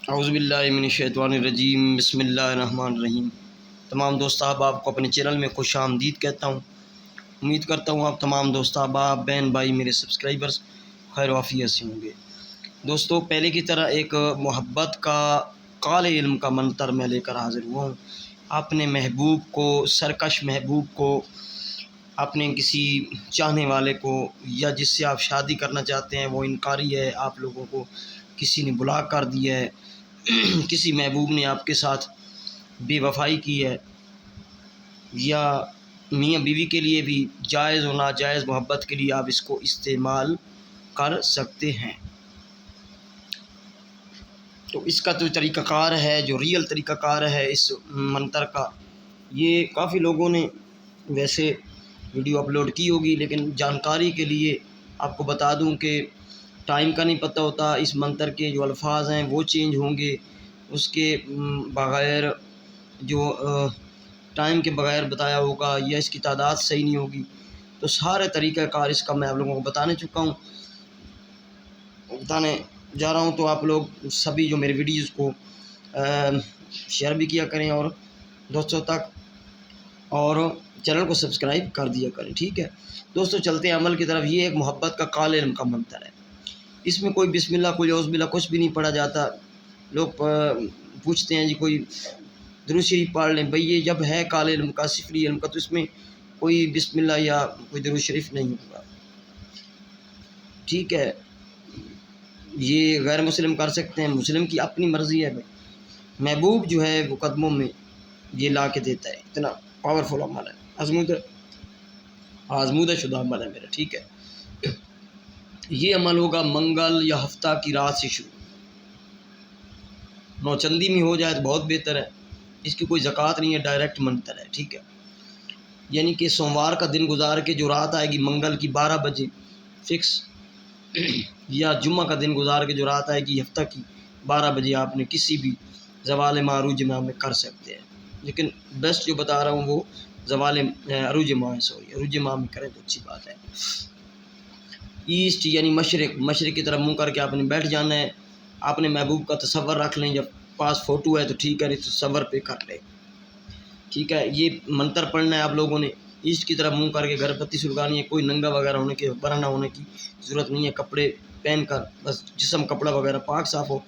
اعوذ باللہ من الشیطان الرجیم، بسم اللہ الرحمن الرحیم۔ تمام دوست احباب کو اپنے چینل میں خوش آمدید کہتا ہوں۔ امید کرتا ہوں آپ تمام دوست احباب، بہن بھائی، میرے سبسکرائبرز خیر و عافیت سے ہوں گے۔ دوستو، پہلے کی طرح ایک محبت کا قال علم کا منتر میں لے کر حاضر ہوا ہوں۔ اپنے محبوب کو، سرکش محبوب کو، اپنے کسی چاہنے والے کو یا جس سے آپ شادی کرنا چاہتے ہیں وہ انکاری ہے، آپ لوگوں کو کسی نے بلاک کر دیا ہے، کسی محبوب نے آپ کے ساتھ بے وفائی کی ہے، یا میاں بیوی کے لیے بھی جائز و ناجائز محبت کے لیے آپ اس کو استعمال کر سکتے ہیں۔ تو اس کا جو طریقہ کار ہے، جو ریئل طریقہ کار ہے اس منتر کا، یہ کافی لوگوں نے ویسے ویڈیو اپلوڈ کی ہوگی، لیکن جانکاری کے لیے آپ کو بتا دوں کہ ٹائم کا نہیں پتہ ہوتا، اس منتر کے جو الفاظ ہیں وہ چینج ہوں گے، اس کے بغیر جو ٹائم کے بغیر بتایا ہوگا، یا اس کی تعداد صحیح نہیں ہوگی، تو سارے طریقہ کار اس کا میں آپ لوگوں کو بتانے جا رہا ہوں۔ تو آپ لوگ سبھی جو میرے ویڈیوز کو شیئر بھی کیا کریں اور دوستوں تک، اور چینل کو سبسکرائب کر دیا کریں، ٹھیک ہے دوستو۔ چلتے ہیں عمل کی طرف۔ یہ ایک محبت کا قال علم کا منتر ہے۔ اس میں کوئی بسم اللہ، کوئی اعوذ باللہ کچھ بھی نہیں پڑھا جاتا۔ لوگ پوچھتے ہیں جی کوئی درود شریف پڑھ لیں، بھئی یہ جب ہے قال علم کا، سفری علم کا، تو اس میں کوئی بسم اللہ یا کوئی درود شریف نہیں ہوگا، ٹھیک ہے۔ یہ غیر مسلم کر سکتے ہیں، مسلم کی اپنی مرضی ہے۔ بھائی محبوب جو ہے وہ قدموں میں یہ لا کے دیتا ہے، اتنا پاورفل عمل ہے، آزمودہ شدہ عمل ہے میرا، ٹھیک ہے۔ یہ عمل ہوگا منگل یا ہفتہ کی رات سے شروع، نوچندی میں ہو جائے تو بہت بہتر ہے۔ اس کی کوئی زکوٰۃ نہیں ہے، ڈائریکٹ منتر ہے، ٹھیک ہے۔ یعنی کہ سوموار کا دن گزار کے جو رات آئے گی منگل کی 12 بجے فکس، یا جمعہ کا دن گزار کے جو رات آئے گی ہفتہ کی 12 بجے، آپ نے کسی بھی زوال ماہ عروج ماہ میں کر سکتے ہیں، لیکن بیسٹ جو بتا رہا ہوں وہ زوال عروج ماہ ہے، عروج ماہ میں کریں تو اچھی بات ہے۔ ایسٹ یعنی مشرق کی طرف منہ کر کے آپ نے بیٹھ جانا ہے۔ آپ نے محبوب کا تصور رکھ لیں، جب پاس فوٹو ہے تو ٹھیک ہے، نہیں تو تصور پہ کر لیں، ٹھیک ہے۔ یہ منتر پڑھنا ہے آپ لوگوں نے، ایسٹ کی طرف منہ کر کے گھر پتی سلگانی ہے، کوئی ننگا وغیرہ ہونے کے برہنہ ہونے کی ضرورت نہیں ہے، کپڑے پہن کر بس جسم کپڑا وغیرہ پاک صاف ہو،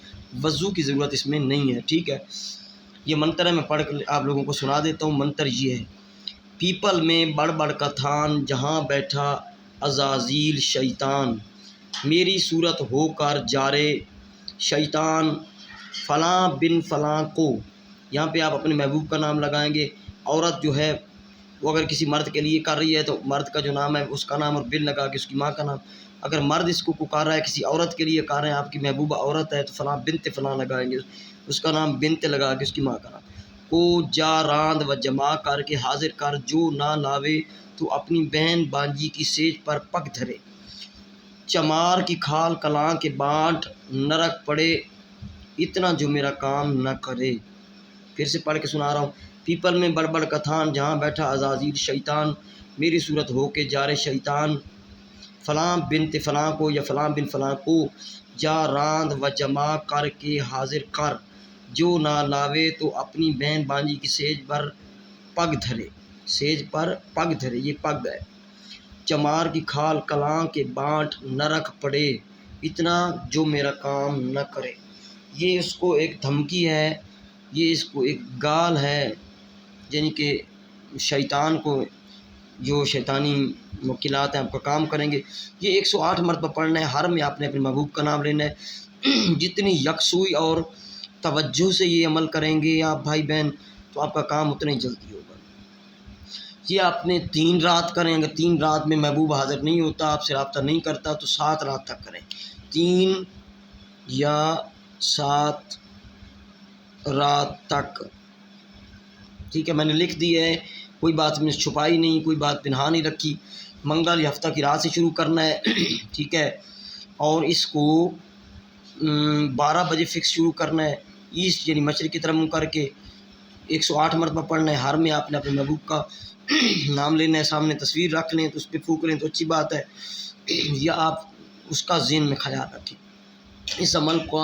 وضو کی ضرورت اس میں نہیں ہے، ٹھیک ہے۔ یہ منتر ہے، میں پڑھ کر آپ لوگوں کو سنا دیتا ہوں۔ منتر یہ ہے: پیپل میں بڑھ بڑھ کا تھان، جہاں بیٹھا عزازیل شیطان، میری صورت ہو کر جارے شیطان، فلاں بن فلاں کو۔ یہاں پہ آپ اپنے محبوب کا نام لگائیں گے۔ عورت جو ہے وہ اگر کسی مرد کے لیے کر رہی ہے تو مرد کا جو نام ہے اس کا نام، اور بن لگا کے اس کی ماں کا نام۔ اگر مرد اس کو پکار رہا ہے، کسی عورت کے لیے کر رہے ہیں، آپ کی محبوبہ عورت ہے، تو فلاں بنت فلاں لگائیں گے، اس کا نام بنت لگا کے اس کی ماں کا نام۔ کو جا راند و جمع کر کے حاضر کر، جو نہ لاوے تو اپنی بہن بانجی کی سیج پر پگ دھرے، چمار کی کھال کلاں کے بانٹ نرک پڑے، اتنا جو میرا کام نہ کرے۔ پھر سے پڑھ کے سنا رہا ہوں۔ پیپل میں بڑھ بڑھ کا تھان، جہاں بیٹھا عزازیل شیطان، میری صورت ہو کے جارے شیطان، فلاں بنت فلاں کو یا فلاں بن فلاں کو، جا راند و جمع کر کے حاضر کر، جو نہ لاوے تو اپنی بہن بانجی کی سیج پر پگ دھرے، سیج پر پگ دھرے، یہ پگ ہے۔ چمار کی کھال کلاں کے بانٹ نہ رکھ پڑے، اتنا جو میرا کام نہ کرے۔ یہ اس کو ایک دھمکی ہے، یہ اس کو ایک گال ہے، یعنی کہ شیطان کو جو شیطانی موکلات ہیں آپ کا کام کریں گے۔ یہ 108 مرتبہ پڑھنا ہے۔ ہر میں آپ نے اپنے محبوب کا نام لینا ہے۔ جتنی یکسوئی اور توجہ سے یہ عمل کریں گے آپ بھائی بہن، تو آپ کا کام اتنا ہی جلدی ہوگا۔ یہ آپ نے 3 رات کریں، اگر 3 رات میں محبوب حاضر نہیں ہوتا، آپ سے رابطہ نہیں کرتا، تو 7 رات تک کریں، 3 یا 7 رات تک، ٹھیک ہے۔ میں نے لکھ دی ہے، کوئی بات میں چھپائی نہیں، کوئی بات پنہا نہیں رکھی۔ منگل یا ہفتہ کی رات سے شروع کرنا ہے، ٹھیک ہے، اور اس کو 12 بجے فکس شروع کرنا ہے، ایسٹ یعنی مشرق کی طرف منہ کر کے 108 مرتبہ پڑھنا ہے۔ ہر میں آپ نے اپنے محبوب کا نام لینا ہے، سامنے تصویر رکھ لیں تو اس پہ پھونک لیں تو اچھی بات ہے، یا آپ اس کا ذہن میں خیال رکھیں۔ اس عمل کو